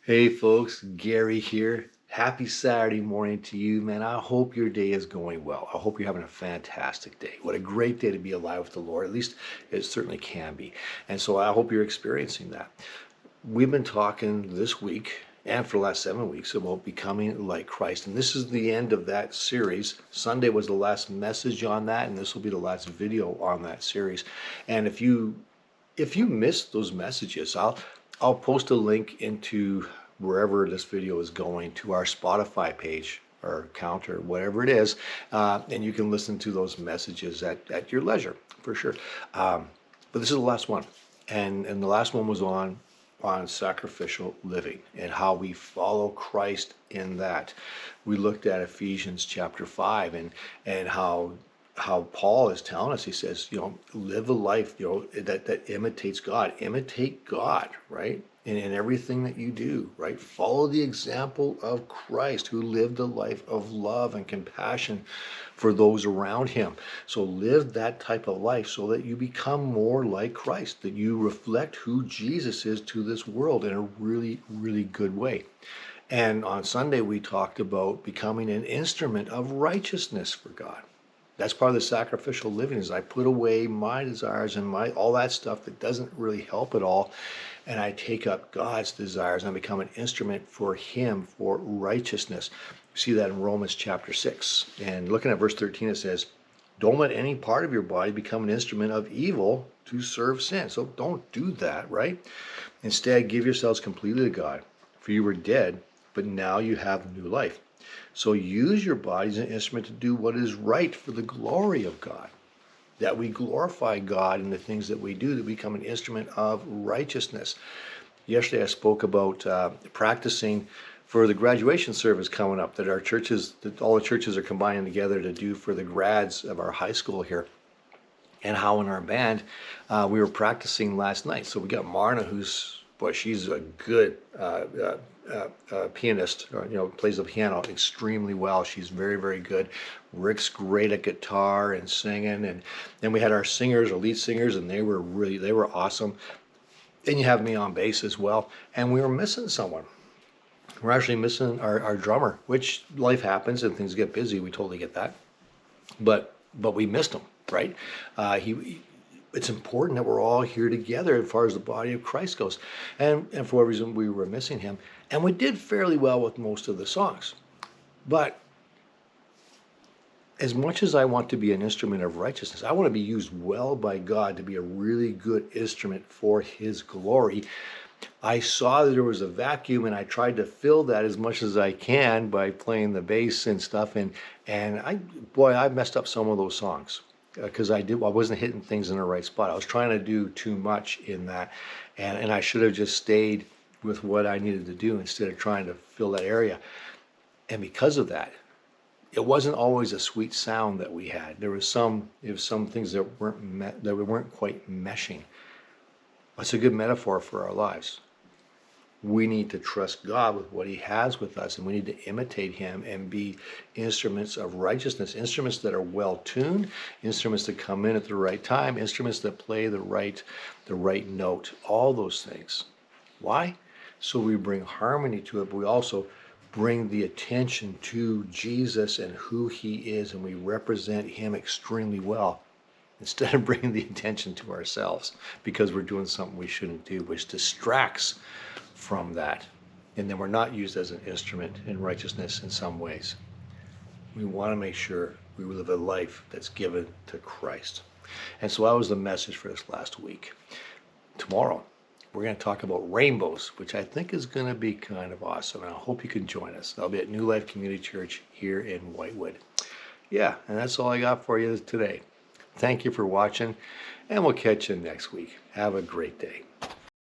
Hey folks, Gary here. Happy Saturday morning to you, man. I hope your day is going well. I hope you're having a fantastic day. What a great day to be alive with the Lord. At least it certainly can be. And so I hope you're experiencing that. We've been talking this week and for the last 7 weeks about becoming like Christ. And this is the end of that series. Sunday was the last message on that, and this will be the last video on that series. And if you missed those messages, I'll post a link into wherever this video is going to our Spotify page or account or whatever it is, and you can listen to those messages at your leisure for sure. But this is the last one, and the last one was on sacrificial living and how we follow Christ in that. We looked at Ephesians chapter 5 and how Paul is telling us. He says, live a life, that imitates God. Imitate God, right? In everything that you do, right? Follow the example of Christ, who lived a life of love and compassion for those around him. So live that type of life so that you become more like Christ, that you reflect who Jesus is to this world in a really, really good way. And on Sunday, we talked about becoming an instrument of righteousness for God. That's part of the sacrificial living, is I put away my desires and all that stuff that doesn't really help at all, and I take up God's desires and I become an instrument for him, for righteousness. You see that in Romans chapter 6. And looking at verse 13, it says, don't let any part of your body become an instrument of evil to serve sin. So don't do that, right? Instead, give yourselves completely to God, for you were dead, but now you have new life. So use your body as an instrument to do what is right for the glory of God, that we glorify God in the things that we do, to become an instrument of righteousness. Yesterday I spoke about practicing for the graduation service coming up that all the churches are combining together to do for the grads of our high school here. And how in our band we were practicing last night. So we got Marna, she's a good pianist, plays the piano extremely well. She's very, very good. Rick's great at guitar and singing, and then we had our lead singers, and they were awesome. Then you have me on bass as well, and we were missing someone. We're actually missing our drummer, which life happens and things get busy. We totally get that, but we missed him, right? It's important that we're all here together as far as the body of Christ goes. And for whatever reason, we were missing him. And we did fairly well with most of the songs. But as much as I want to be an instrument of righteousness, I want to be used well by God to be a really good instrument for his glory. I saw that there was a vacuum, and I tried to fill that as much as I can by playing the bass and stuff. And I messed up some of those songs, because I wasn't hitting things in the right spot. I was trying to do too much in that, and I should have just stayed with what I needed to do instead of trying to fill that area. And because of that, it wasn't always a sweet sound that we had. There was some things that weren't quite meshing. That's a good metaphor for our lives. We need to trust God with what he has with us, and we need to imitate him and be instruments of righteousness, instruments that are well tuned, instruments that come in at the right time, instruments that play the right note, all those things. Why? So we bring harmony to it, but we also bring the attention to Jesus and who he is, and we represent him extremely well, instead of bringing the attention to ourselves because we're doing something we shouldn't do, which distracts from that. And then we're not used as an instrument in righteousness in some ways. We want to make sure we live a life that's given to Christ. And so that was the message for this last week. Tomorrow, we're going to talk about rainbows, which I think is going to be kind of awesome. And I hope you can join us. That'll be at New Life Community Church here in Whitewood. Yeah, and that's all I got for you today. Thank you for watching, and we'll catch you next week. Have a great day.